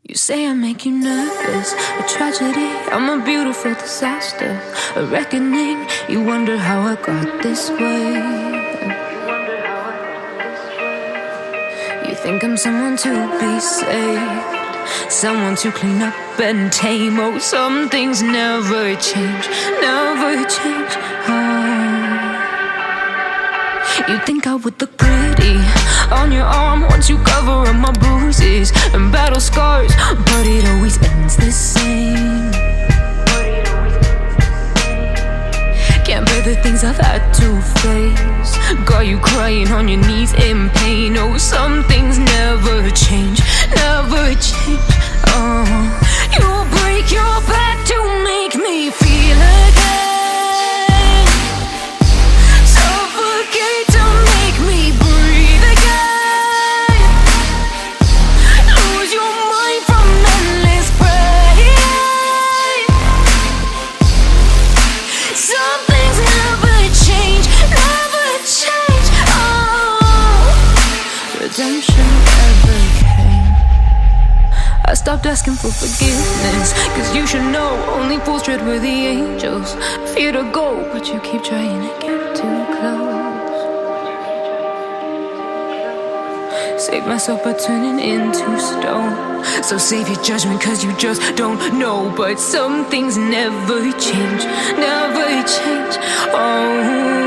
You say I make you nervous, a tragedy, I'm a beautiful disaster, a reckoning. You wonder how I got this way. You think I'm someone to be saved, someone to clean up and tame. Oh, some things never change, never change. You think I would look pretty on your arm once you cover up my bruises and battle scars, but it always ends the same. Can't bear the things I've had to face, got you crying on your knees in pain. Oh, some things never change, never change. Oh, you'll break your back to make me feel again. Redemption ever came. I stopped asking for forgiveness, cause you should know only fools tread where the angels fear to go, but you keep trying to get too close. Save myself by turning into stone, so save your judgment cause you just don't know. But some things never change, never change. Oh,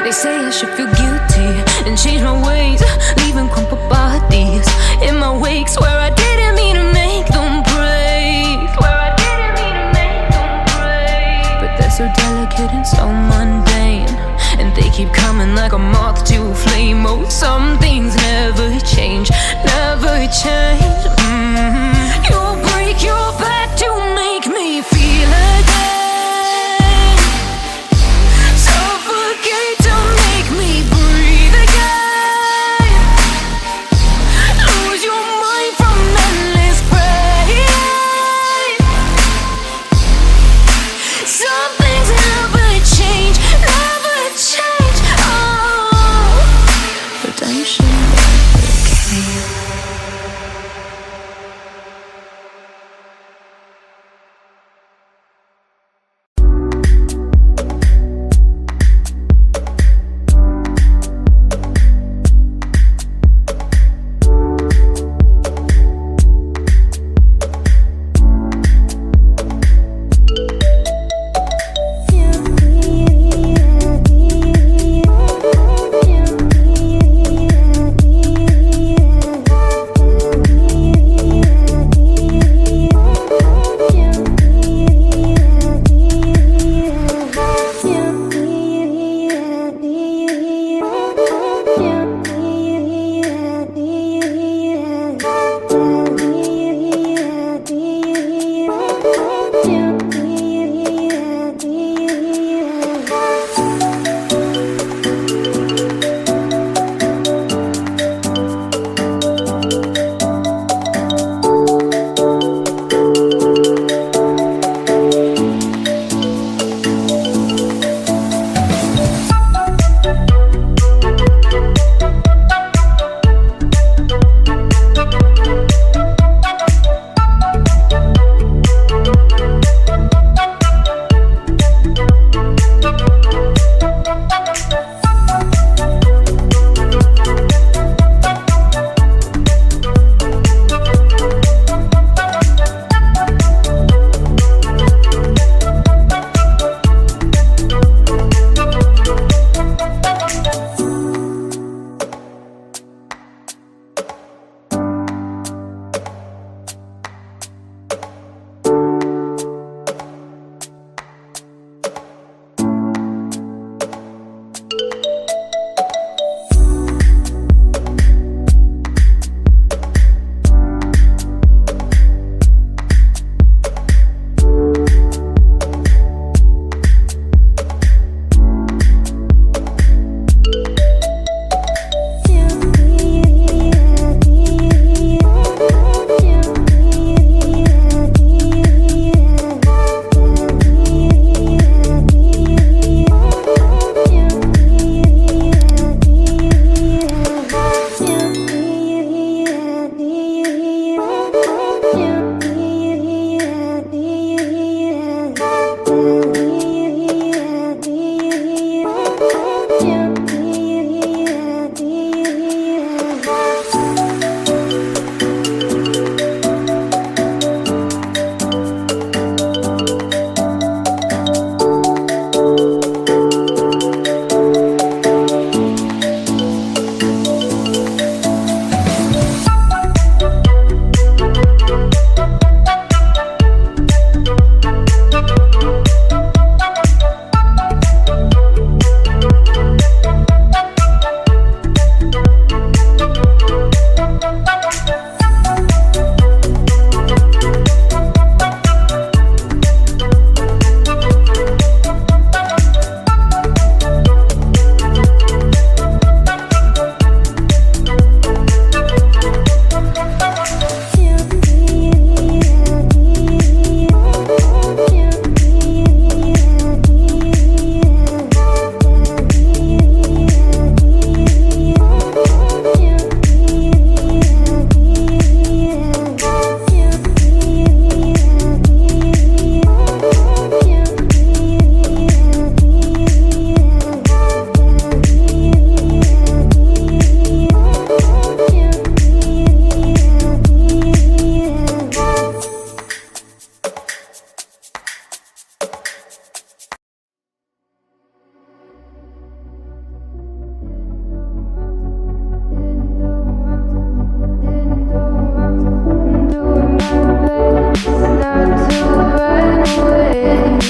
they say I should feel guilty and change my ways, leaving crumpled bodies in my wake. Swear I didn't mean to make them break, swear I didn't mean to make them break. But they're so delicate and so mundane, and they keep coming like a moth to a flame. Oh, some things never change, never change. You'll break your back to make me feel again. Suffocate to make me breathe again. Lose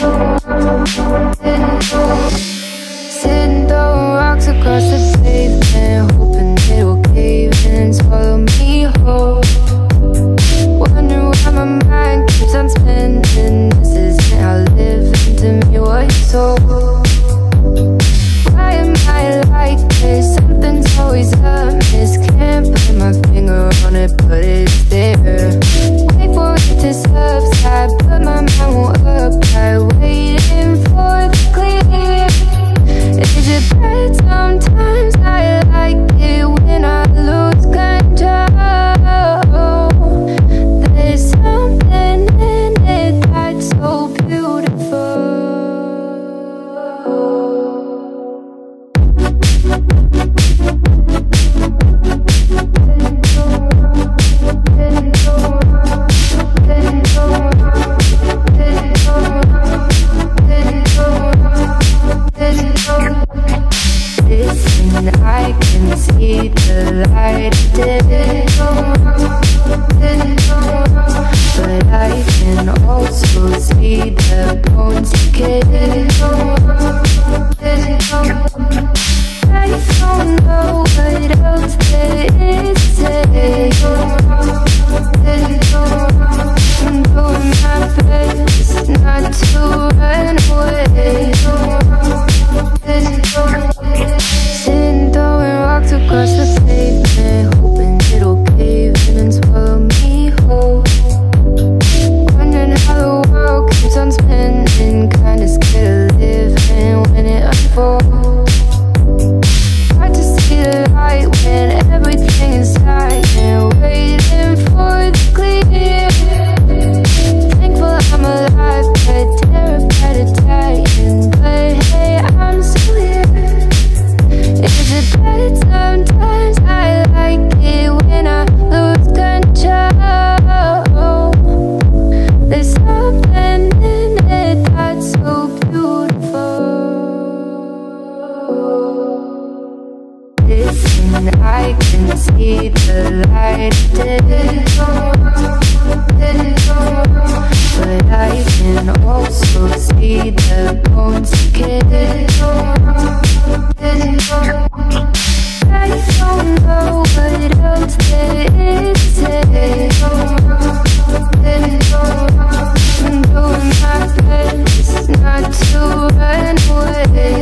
Sitting throwing rocks across the pavement, hoping it'll cave in and swallow me whole. Wondering why my mind keeps on spinning. This isn't how living to me what you told. Why am I like this? Something's always amiss. Can't put my finger on it, but it's there. Wait for it to subside, but my mind won't apply. Waiting for the clear. Is it bad? Sometimes I like it when I lose control. There's something in it that's so beautiful. Listen, I can see the light of day, but I can also see the bones decay. I don't know what else there is to say. I'm doing my best not to run away. Sitting throwing rocks across the pavement, hoping it'll cave in and swallow me whole. Wondering how the world keeps on spinning, kinda scared of living when it unfolds. Hard to see the light when everything is silent, waiting for the clear. Thankful I'm alive, but terrified of dying. But hey, I'm still here. Is it bad? Sometimes I like it when I lose control. There's something in it that's so beautiful. Listen, I can see the light of day, but I can also see the bones decay. I don't know what else there is to say. I'm doing my best not to run away.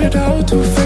it out to face